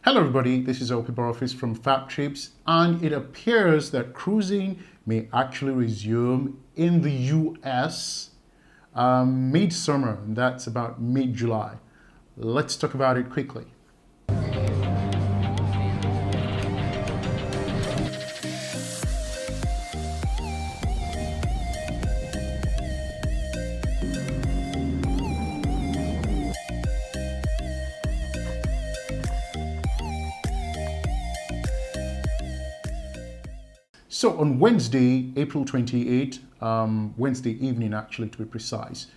Hello everybody, this is LP Borofis from Fab Trips, and it appears that cruising may actually resume in the US mid-summer, and that's about mid-July. Let's talk about it quickly. So on Wednesday, April 28th, Wednesday evening actually to be precise,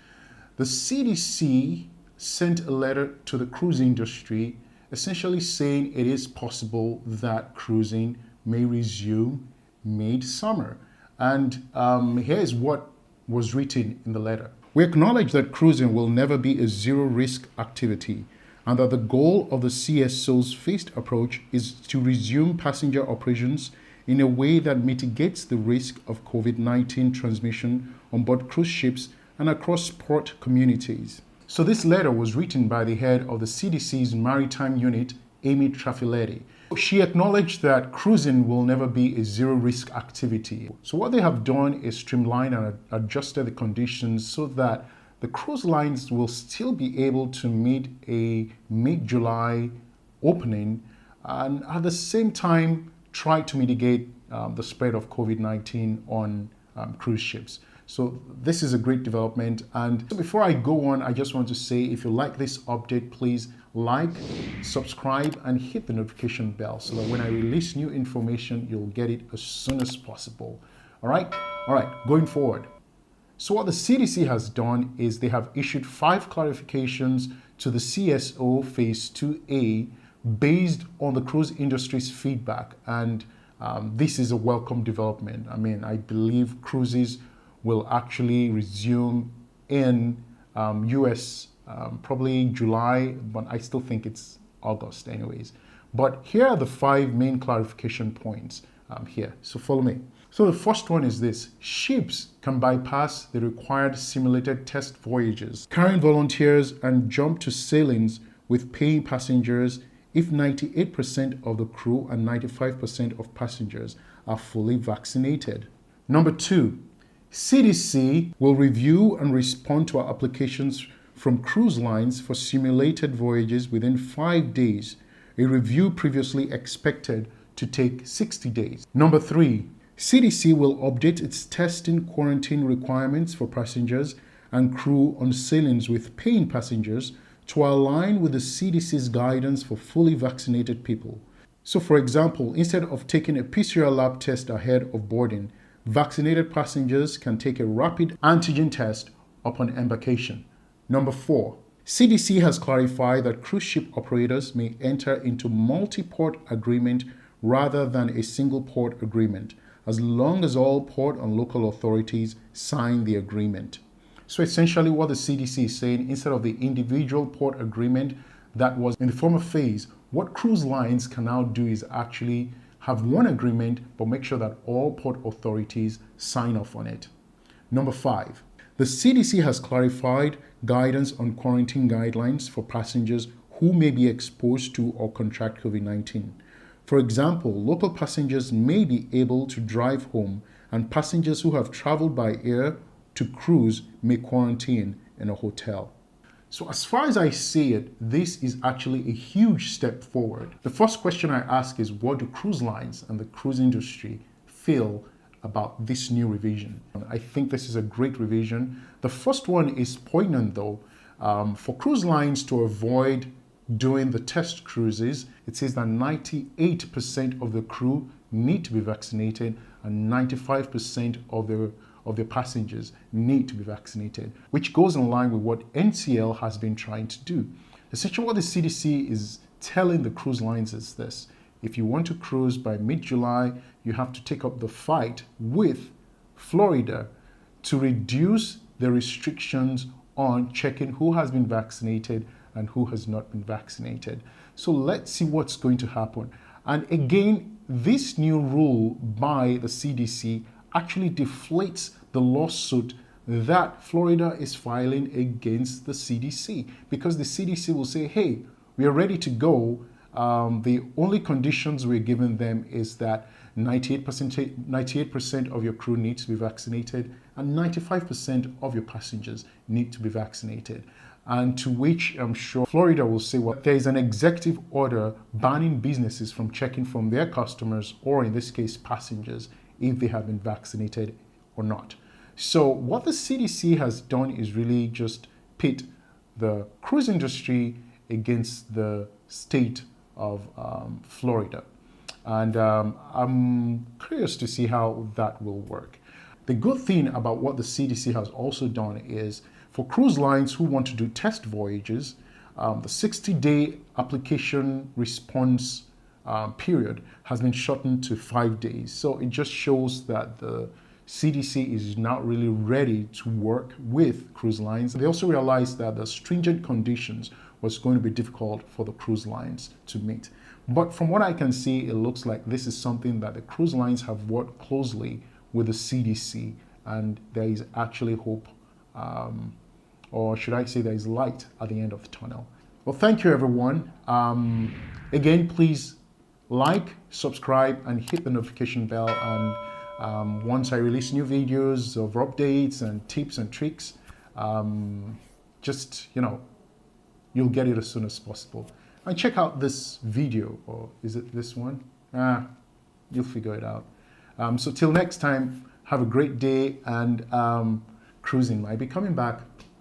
the CDC sent a letter to the cruise industry essentially saying it is possible that cruising may resume mid-summer. And here's what was written in the letter. We acknowledge that cruising will never be a zero-risk activity and that the goal of the CSO's phased approach is to resume passenger operations in a way that mitigates the risk of COVID-19 transmission on board cruise ships and across port communities. So this letter was written by the head of the CDC's maritime unit, Amy Trafiletti. She acknowledged that cruising will never be a zero-risk activity. So what they have done is streamline and adjusted the conditions so that the cruise lines will still be able to meet a mid-July opening and at the same time try to mitigate the spread of COVID-19 on cruise ships. So this is a great development. And before I go on, I just want to say, if you like this update, please like, subscribe, and hit the notification bell so that when I release new information, you'll get it as soon as possible. All right, going forward. So what the CDC has done is they have issued 5 clarifications to the CSO Phase 2A based on the cruise industry's feedback. And this is a welcome development. I mean, I believe cruises will actually resume in US probably July, but I still think it's August anyways. But here are the 5 main clarification points here. So follow me. So the first one is this: ships can bypass the required simulated test voyages, carrying volunteers, and jump to sailings with paying passengers if 98% of the crew and 95% of passengers are fully vaccinated. Number 2, CDC will review and respond to our applications from cruise lines for simulated voyages within 5 days, a review previously expected to take 60 days. Number 3, CDC will update its testing quarantine requirements for passengers and crew on sailings with paying passengers to align with the CDC's guidance for fully vaccinated people. So for example, instead of taking a PCR lab test ahead of boarding, vaccinated passengers can take a rapid antigen test upon embarkation. Number 4, CDC has clarified that cruise ship operators may enter into multi-port agreement rather than a single port agreement, as long as all port and local authorities sign the agreement. So essentially what the CDC is saying, instead of the individual port agreement that was in the former phase, what cruise lines can now do is actually have one agreement, but make sure that all port authorities sign off on it. Number 5, the CDC has clarified guidance on quarantine guidelines for passengers who may be exposed to or contract COVID-19. For example, local passengers may be able to drive home, and passengers who have traveled by air to cruise may quarantine in a hotel. So as far as I see it, this is actually a huge step forward. The first question I ask is, what do cruise lines and the cruise industry feel about this new revision? I think this is a great revision. The first one is poignant though. For cruise lines to avoid doing the test cruises, it says that 98% of the crew need to be vaccinated and 95% of the passengers need to be vaccinated, which goes in line with what NCL has been trying to do. Essentially what the CDC is telling the cruise lines is this: if you want to cruise by mid-July, you have to take up the fight with Florida to reduce the restrictions on checking who has been vaccinated and who has not been vaccinated. So let's see what's going to happen. And again, this new rule by the CDC actually deflates the lawsuit that Florida is filing against the CDC, because the CDC will say, hey, we are ready to go. The only conditions we're giving them is that 98% of your crew needs to be vaccinated and 95% of your passengers need to be vaccinated. And to which I'm sure Florida will say, well, there is an executive order banning businesses from checking from their customers, or in this case, passengers, if they have been vaccinated or not. So what the CDC has done is really just pit the cruise industry against the state of Florida. And I'm curious to see how that will work. The good thing about what the CDC has also done is for cruise lines who want to do test voyages, the 60-day application response period has been shortened to 5 days. So it just shows that the CDC is not really ready to work with cruise lines. They also realized that the stringent conditions was going to be difficult for the cruise lines to meet. But from what I can see, it looks like this is something that the cruise lines have worked closely with the CDC, and there is actually hope, or should I say there is light at the end of the tunnel. Well, thank you, everyone. Again, please like, subscribe, and hit the notification bell. And once I release new videos of updates and tips and tricks, just, you'll get it as soon as possible. And check out this video, or is it this one? You'll figure it out. So till next time, have a great day, and cruising might be coming back.